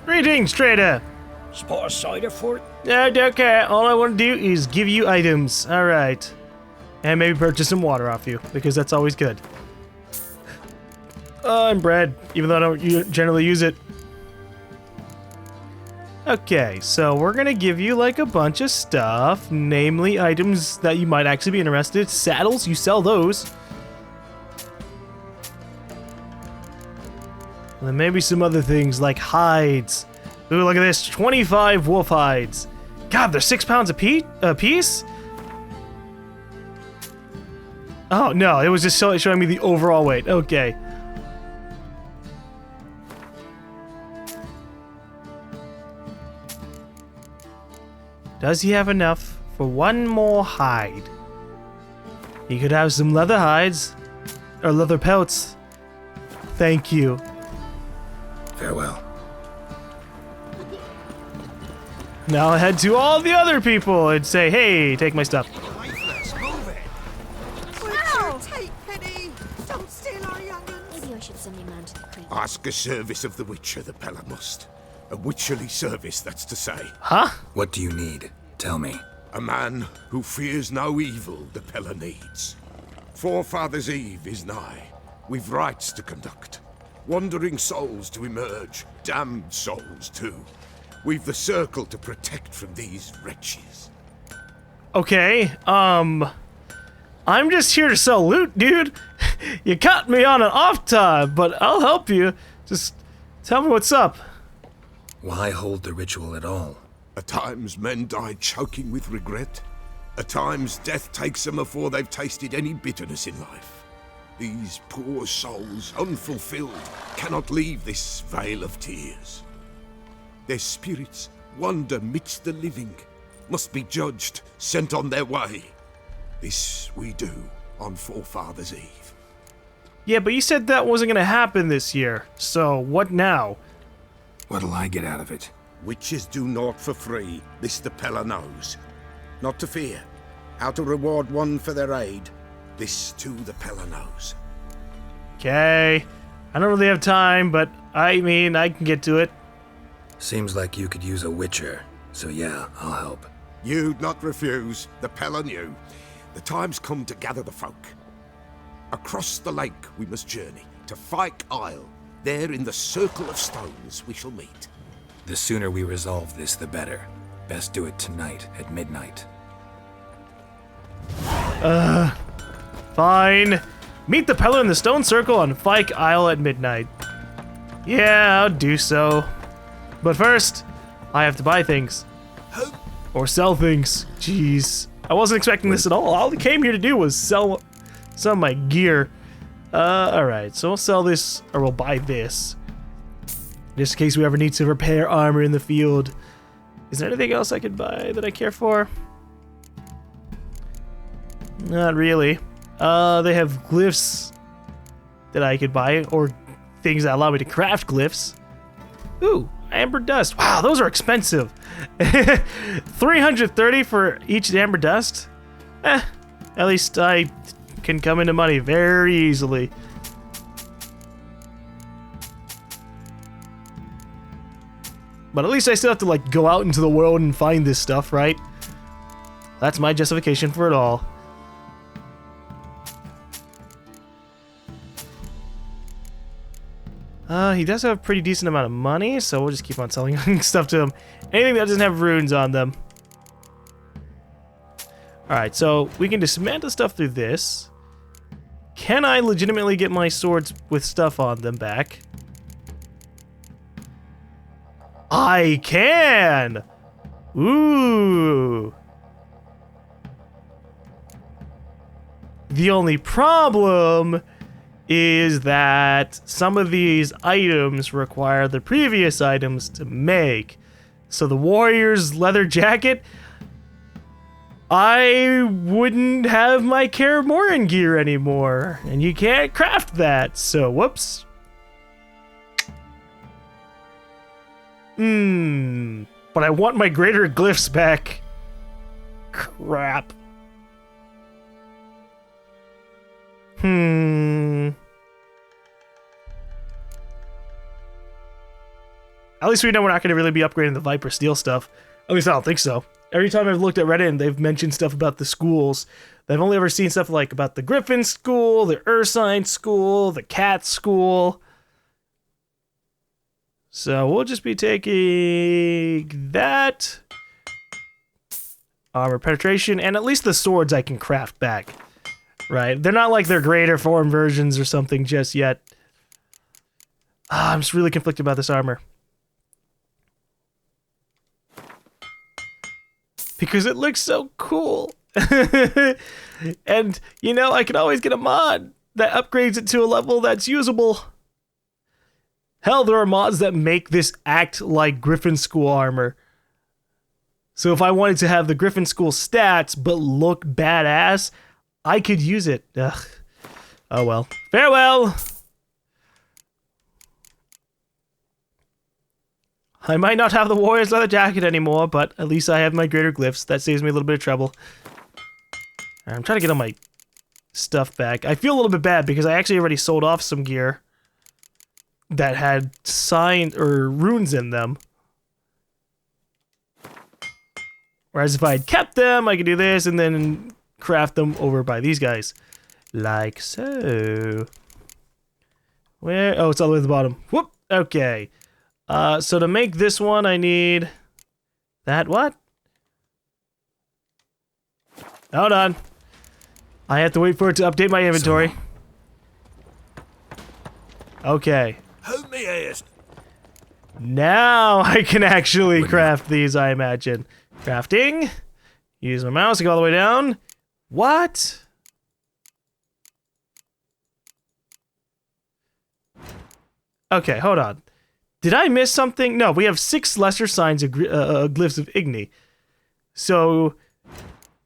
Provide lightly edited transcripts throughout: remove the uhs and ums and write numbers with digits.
Greetings, trader. Spot a cider for it? No, don't care. All I want to do is give you items. All right. And maybe purchase some water off you, because that's always good. And bread, even though I don't generally use it. Okay, so we're gonna give you like a bunch of stuff, namely items that you might actually be interested. Saddles, you sell those. And then maybe some other things like hides. Ooh, look at this, 25 wolf hides. God, they're 6 pounds a piece? Oh, no, it was just showing me the overall weight. Okay. Does he have enough for one more hide? He could have some leather hides, or leather pelts. Thank you. Farewell. Now I'll head to all the other people and say, hey, take my stuff. Don't steal our young'uns. Maybe I should send my man to the creek. Ask a service of the Witcher, the Pella must. A witcherly service, that's to say. Huh? What do you need? Tell me. A man who fears no evil the Pella needs. Forefathers' Eve is nigh. We've rites to conduct. Wandering souls to emerge. Damned souls, too. We've the circle to protect from these wretches. Okay, I'm just here to sell loot, dude. You caught me on an off time, but I'll help you. Just tell me what's up. Why hold the ritual at all? At times men die choking with regret. At times death takes them before they've tasted any bitterness in life. These poor souls, unfulfilled, cannot leave this vale of tears. Their spirits wander midst the living, must be judged, sent on their way. This we do on Forefathers' Eve. Yeah, but you said that wasn't gonna happen this year, so what now? What'll I get out of it? Witches do naught for free, this the Pella knows. Not to fear. How to reward one for their aid, this too the Pella knows. Okay, I don't really have time, but I mean, I can get to it. Seems like you could use a witcher, so yeah, I'll help. You'd not refuse, the Pella knew. The time's come to gather the folk. Across the lake we must journey, to Fyke Isle. There in the circle of stones we shall meet. The sooner we resolve this, the better. Best do it tonight at midnight. Fine. Meet the Pella in the stone circle on Fyke Isle at midnight. Yeah, I'll do so. But first, I have to buy things. Or sell things. Jeez. I wasn't expecting this at all. All I came here to do was sell some of my gear. Alright, so we'll sell this, or we'll buy this. Just in case we ever need to repair armor in the field. Is there anything else I could buy that I care for? Not really. They have glyphs that I could buy, or things that allow me to craft glyphs. Ooh, amber dust. Wow, those are expensive. 330 for each amber dust? At least I can come into money very easily. But at least I still have to like go out into the world and find this stuff, right? That's my justification for it all. He does have a pretty decent amount of money, so we'll just keep on selling stuff to him. Anything that doesn't have runes on them. Alright, so we can dismantle stuff through this. Can I legitimately get my swords with stuff on them back? I can! Ooh! The only problem is that some of these items require the previous items to make. So the warrior's leather jacket, I wouldn't have my Kaer Morhen gear anymore, and you can't craft that, so whoops. But I want my greater glyphs back. Crap. At least we know we're not going to really be upgrading the Viper Steel stuff. At least I don't think so. Every time I've looked at Reddit and they've mentioned stuff about the schools, I've only ever seen stuff like about the Griffin School, the Ursine School, the Cat School. So we'll just be taking that. Armor penetration, and at least the swords I can craft back. Right? They're not like their greater form versions or something just yet. I'm just really conflicted about this armor. Because it looks so cool. And, you know, I could always get a mod that upgrades it to a level that's usable. Hell, there are mods that make this act like Griffin School armor. So if I wanted to have the Griffin School stats but look badass, I could use it. Ugh. Oh well. Farewell! I might not have the Warrior's leather jacket anymore, but at least I have my greater glyphs. That saves me a little bit of trouble. I'm trying to get all my stuff back. I feel a little bit bad because I actually already sold off some gear that had signs or runes in them. Whereas if I had kept them, I could do this and then craft them over by these guys. Like so. Where? Oh, it's all the way at the bottom. Whoop! Okay. So to make this one, I need... that what? Hold on. I have to wait for it to update my inventory. Okay. Who may ask? Now I can actually craft these, I imagine. Crafting. Use my mouse to go all the way down. What? Okay, hold on. Did I miss something? No, we have 6 lesser signs of glyphs of Igni. So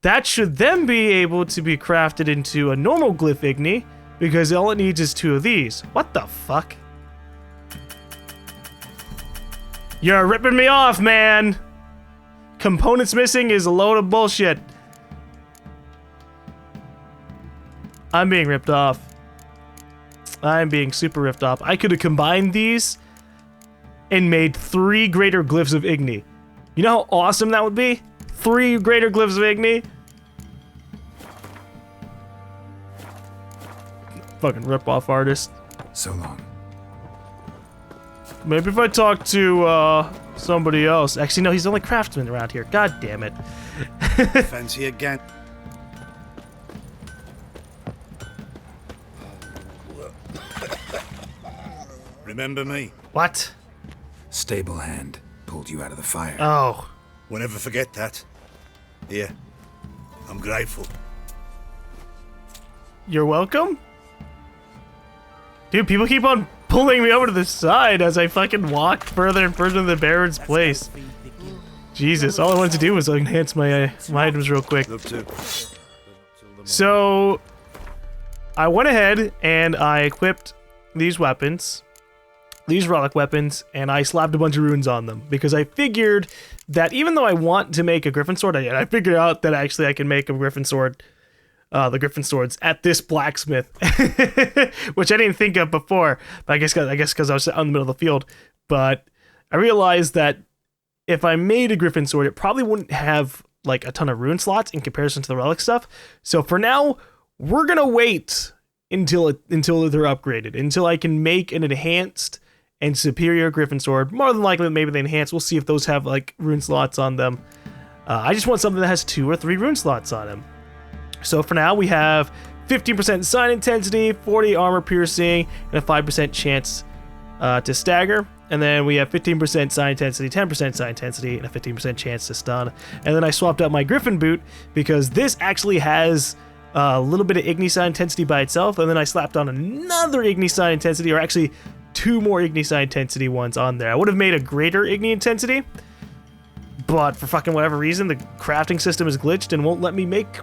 that should then be able to be crafted into a normal glyph Igni, because all it needs is 2 of these. What the fuck? You're ripping me off, man! Components missing is a load of bullshit. I'm being ripped off. I'm being super ripped off. I could have combined these and made 3 greater glyphs of Igni. You know how awesome that would be? 3 greater glyphs of Igni? Fucking rip-off artist. So long. Maybe if I talk to, somebody else. Actually, no, he's the only craftsman around here. God damn it. Fancy again? Remember me? What? Stable hand pulled you out of the fire. Oh. We'll never forget that. Here, I'm grateful. You're welcome? Dude, people keep on pulling me over to the side as I fucking walk further and further to the Baron's place. Jesus, all I wanted to do was enhance my items real quick. So, I went ahead and I equipped these weapons, these relic weapons, and I slapped a bunch of runes on them because I figured that even though I want to make a Griffin sword, I figured out that actually I can make a Griffin sword, the Griffin swords at this blacksmith, which I didn't think of before. But I guess because I was out in the middle of the field. But I realized that if I made a Griffin sword, it probably wouldn't have like a ton of rune slots in comparison to the relic stuff. So for now, we're gonna wait until they're upgraded, until I can make an enhanced and superior Griffin sword. More than likely, maybe the enhanced. We'll see if those have like rune slots on them. I just want something that has 2 or 3 rune slots on them. So for now, we have 15% sign intensity, 40 armor piercing, and a 5% chance to stagger. And then we have 15% sign intensity, 10% sign intensity, and a 15% chance to stun. And then I swapped out my Griffin boot because this actually has a little bit of Igni sign intensity by itself. And then I slapped on another Igni sign intensity, or actually 2 more Igni sign intensity ones on there. I would have made a greater Igni intensity, but for fucking whatever reason, the crafting system is glitched and won't let me make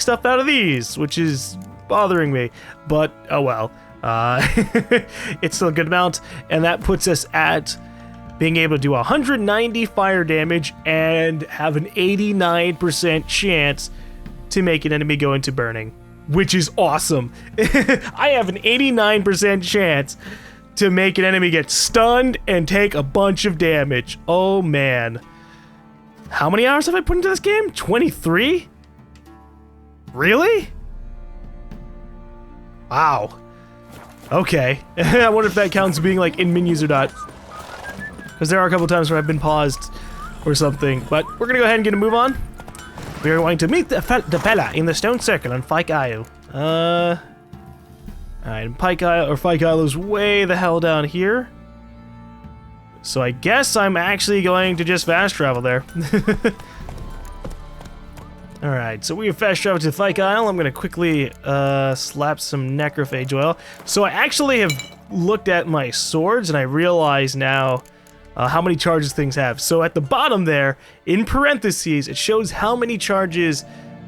stuff out of these, which is bothering me. But oh well. It's still a good amount, and that puts us at being able to do 190 fire damage and have an 89% chance to make an enemy go into burning, which is awesome. I have an 89% chance to make an enemy get stunned and take a bunch of damage. Oh man. How many hours have I put into this game? 23? Really? Wow. Okay. I wonder if that counts being like in menus or not. Because there are a couple times where I've been paused or something. But we're gonna go ahead and get a move on. We are going to meet the fella in the stone circle on Fyke Isle. Alright, Fyke Isle is way the hell down here. So I guess I'm actually going to just fast travel there. Alright, so we have fast traveled to Fyke Isle. I'm gonna quickly slap some necrophage oil. So I actually have looked at my swords and I realize now how many charges things have. So at the bottom there, in parentheses, it shows how many charges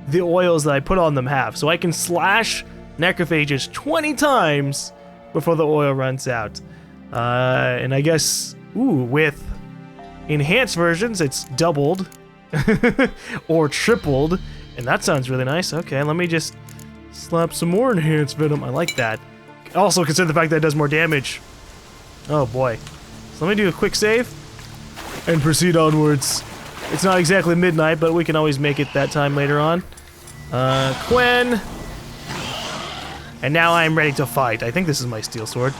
the oils that I put on them have. So I can slash necrophages 20 times before the oil runs out. And I guess, with enhanced versions, it's doubled or tripled. And that sounds really nice. Okay, let me just slap some more enhanced venom. I like that. Also consider the fact that it does more damage. Oh boy. So let me do a quick save and proceed onwards. It's not exactly midnight, but we can always make it that time later on. Quen. And now I'm ready to fight. I think this is my steel sword.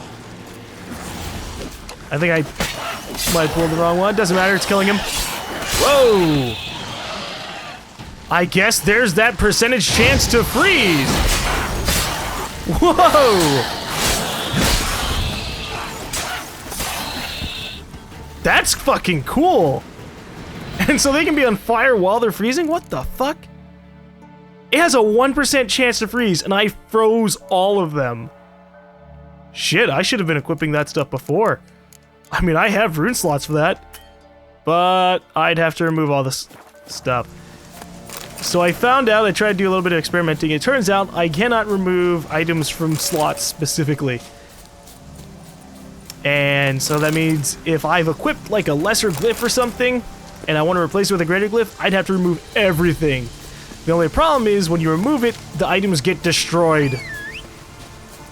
I think I might pull the wrong one. Doesn't matter, it's killing him. Whoa! I guess there's that percentage chance to freeze. Whoa! That's fucking cool! And so they can be on fire while they're freezing? What the fuck? It has a 1% chance to freeze, and I froze all of them. Shit, I should have been equipping that stuff before. I mean, I have rune slots for that, but I'd have to remove all this stuff. So I found out, I tried to do a little bit of experimenting. It turns out I cannot remove items from slots specifically. And so that means if I've equipped like a lesser glyph or something, and I want to replace it with a greater glyph, I'd have to remove everything. The only problem is when you remove it, the items get destroyed.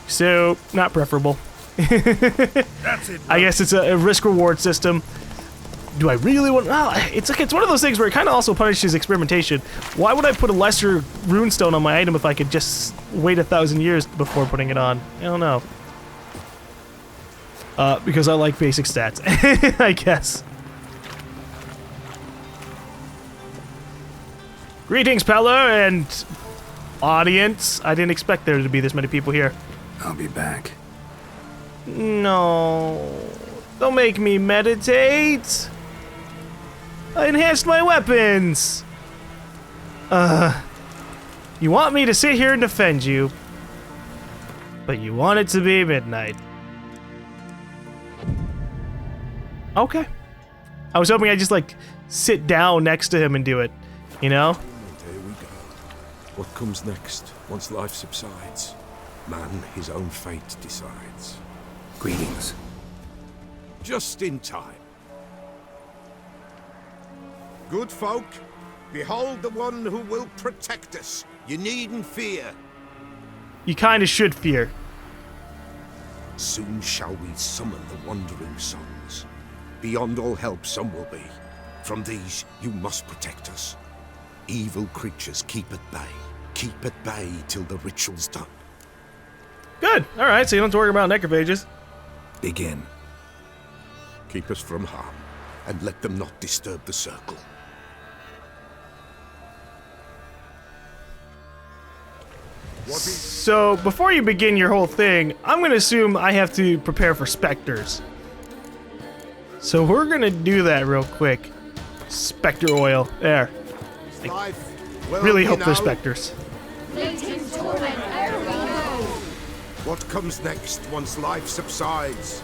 So, not preferable. That's it. I guess it's a risk-reward system. Do I really want... it's one of those things where it kind of also punishes experimentation. Why would I put a lesser runestone on my item if I could just wait 1,000 years before putting it on? I don't know. Because I like basic stats, I guess. Greetings, Pella, and audience. I didn't expect there to be this many people here. I'll be back. No. Don't make me meditate. I enhanced my weapons. You want me to sit here and defend you, but you want it to be midnight. Okay. I was hoping I'd just, like, sit down next to him and do it, you know? There we go. What comes next, once life subsides? Man his own fate decides. Greetings. Just in time. Good folk, behold the one who will protect us. You needn't fear. You kind of should fear. Soon shall we summon the wandering souls. Beyond all help some will be. From these you must protect us. Evil creatures keep at bay. Keep at bay till the ritual's done. Good. All right, so you don't have to worry about necrophages. Begin. Keep us from harm, and let them not disturb the circle. So, before you begin your whole thing, I'm going to assume I have to prepare for specters. So we're going to do that real quick. Specter oil. There. Really hope they're specters. What comes next once life subsides?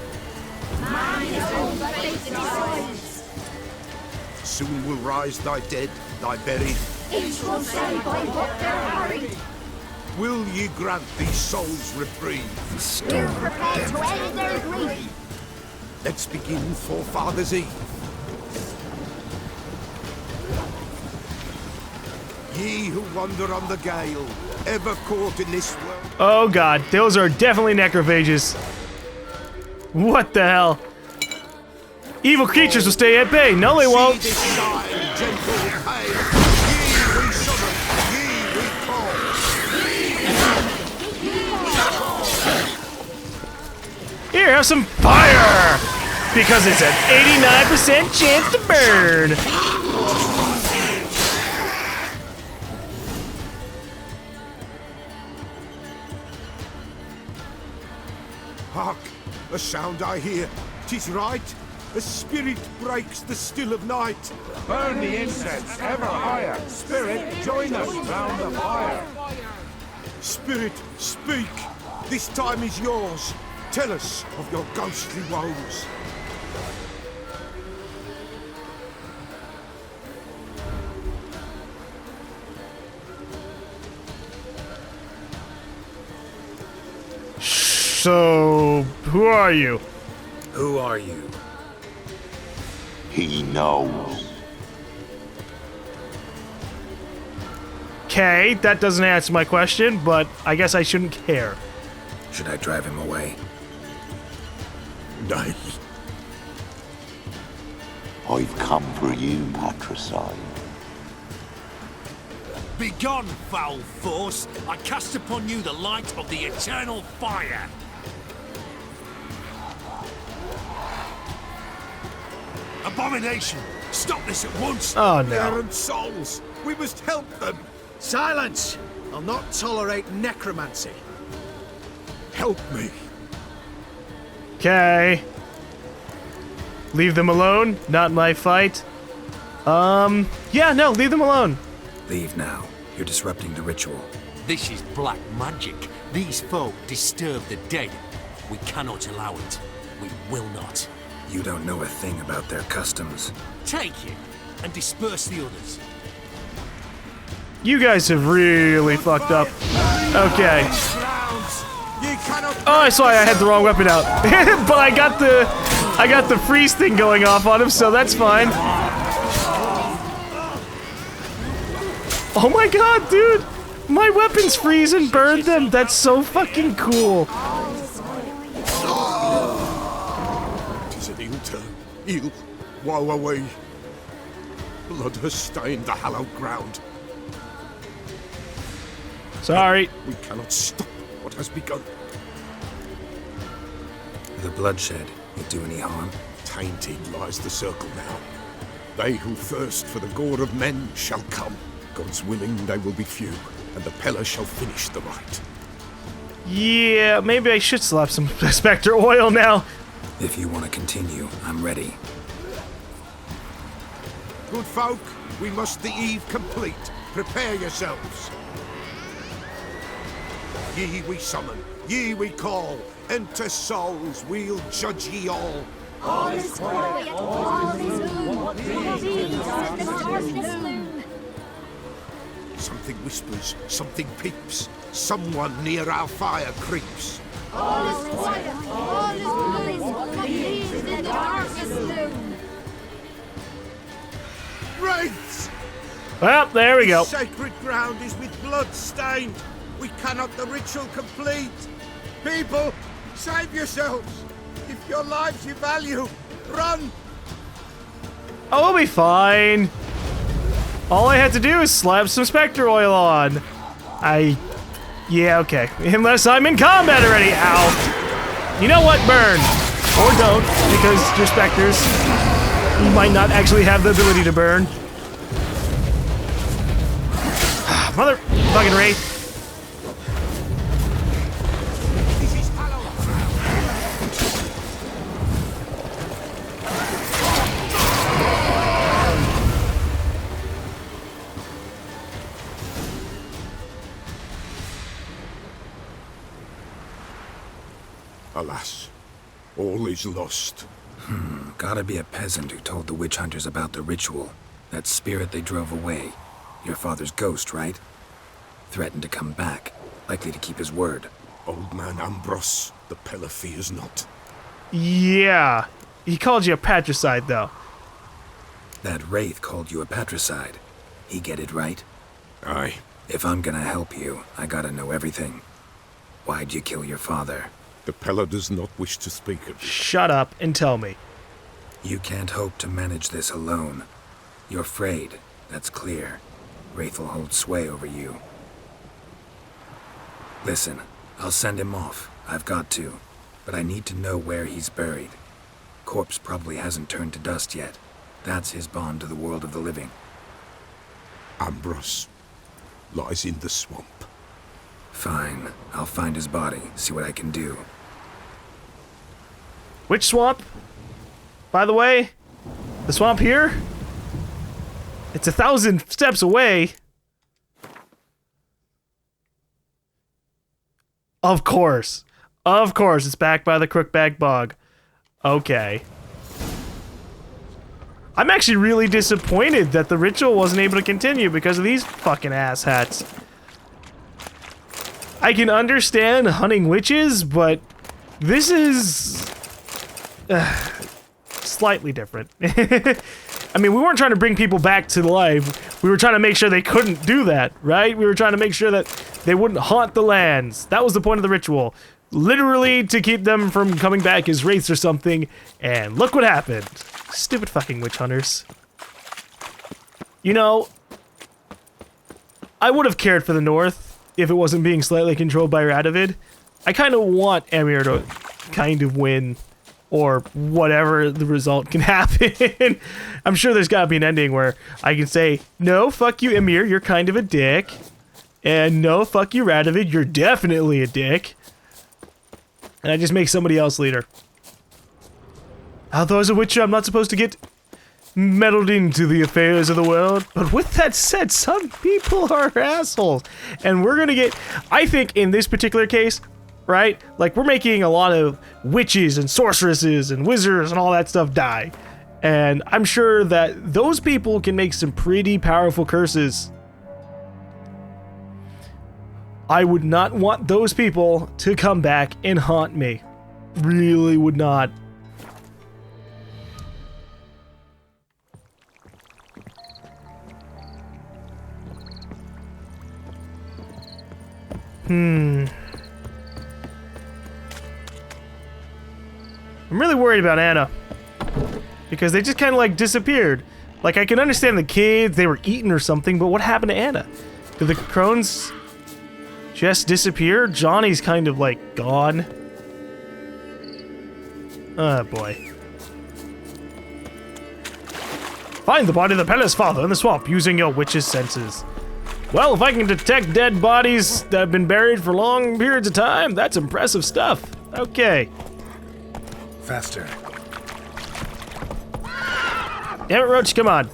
Soon will rise thy dead, thy buried. Each will say by what they're hurried. Will ye grant these souls reprieve? We're prepared to end their grief. Let's begin Forefathers' Eve. Ye who wander on the gale, ever caught in this world. Oh god, those are definitely necrophages. What the hell? Evil creatures will stay at bay. No, they won't. See this sign, gentle pain. Ye we summon, ye we call. Here, have some fire! Because it's an 89% chance to burn. Hark, a sound I hear. 'Tis right. A spirit breaks the still of night. Burn the incense ever higher. Spirit, join us round the fire. Spirit, speak. This time is yours. Tell us of your ghostly woes. So, who are you? Who are you? He knows. Okay, that doesn't answer my question, but I guess I shouldn't care. Should I drive him away? Nay. I've come for you, patricide. Begone, foul force! I cast upon you the light of the eternal fire! Abomination! Stop this at once! Oh no. Errant souls, we must help them. Silence! I'll not tolerate necromancy. Help me. Okay. Leave them alone, not my fight. Yeah, no, leave them alone. Leave now. You're disrupting the ritual. This is black magic. These folk disturb the dead. We cannot allow it. We will not. You don't know a thing about their customs. Take it and disperse the others. You guys have really fucked up. Okay. Oh, I saw I had the wrong weapon out. But I got the freeze thing going off on him, so that's fine. Oh my god, dude! My weapons freeze and burn them! That's so fucking cool! Tis an ill turn. Ill. Woe away. Blood has stained the hallowed ground. Sorry. We cannot stop what has begun. The bloodshed will do any harm? Tainted lies the circle now. They who thirst for the gore of men shall come. God's willing, they will be few, and the Peller shall finish the rite. Yeah, maybe I should slap some Spectre oil now. If you want to continue, I'm ready. Good folk, we must the eve complete. Prepare yourselves. Ye we summon, ye we call. Enter souls, we'll judge ye all. All is quiet, all is gloom. These are the darkness loom. Something whispers, something peeps. Someone near our fire creeps. All is quiet, all is gloom. These are the darkness loom. Wraiths! Well, there we go. Sacred ground is with blood stained. We cannot the ritual complete. People, save yourselves. If your lives you value, run. Oh, we'll be fine. All I had to do is slap some Spectre oil on. Yeah, okay. Unless I'm in combat already. Ow. You know what? Burn. Or don't, because you're Spectres. You might not actually have the ability to burn. Motherfucking Wraith. Alas, all is lost. Gotta be a peasant who told the witch hunters about the ritual. That spirit they drove away. Your father's ghost, right? Threatened to come back. Likely to keep his word. Old man Ambros, the Peller fears not. Yeah. He called you a patricide, though. That wraith called you a patricide. He get it right? Aye. If I'm gonna help you, I gotta know everything. Why'd you kill your father? The Pella does not wish to speak of it. Shut up and tell me. You can't hope to manage this alone. You're afraid, that's clear. Wraith will hold sway over you. Listen, I'll send him off. I've got to. But I need to know where he's buried. Corpse probably hasn't turned to dust yet. That's his bond to the world of the living. Ambros lies in the swamp. Fine. I'll find his body, see what I can do. Which swamp? By the way, the swamp here? It's 1,000 steps away. Of course. Of course, it's back by the Crookback Bog. Okay. I'm actually really disappointed that the ritual wasn't able to continue because of these fucking asshats. I can understand hunting witches, but this is slightly different. I mean, we weren't trying to bring people back to life. We were trying to make sure they couldn't do that, right? We were trying to make sure that they wouldn't haunt the lands. That was the point of the ritual. Literally to keep them from coming back as wraiths or something. And look what happened. Stupid fucking witch hunters. You know, I would have cared for the North if it wasn't being slightly controlled by Radovid. I kind of want Emir to kind of win, or whatever the result can happen. I'm sure there's gotta be an ending where I can say, no, fuck you, Emir, you're kind of a dick. And no, fuck you, Radovid, you're definitely a dick. And I just make somebody else leader. Although as a witcher, I'm not supposed to get meddled into the affairs of the world. But with that said, some people are assholes. And we're gonna get, I think in this particular case, right? Like, we're making a lot of witches and sorceresses and wizards and all that stuff die. And I'm sure that those people can make some pretty powerful curses. I would not want those people to come back and haunt me. Really would not. I'm really worried about Anna. Because they just kind of like disappeared. Like, I can understand the kids, they were eaten or something, but what happened to Anna? Did the crones just disappear? Johnny's kind of like gone. Oh boy. Find the body of the Pella's father in the swamp using your witch's senses. Well, if I can detect dead bodies that have been buried for long periods of time, that's impressive stuff. Okay. Faster. Damn it, Roach, come on.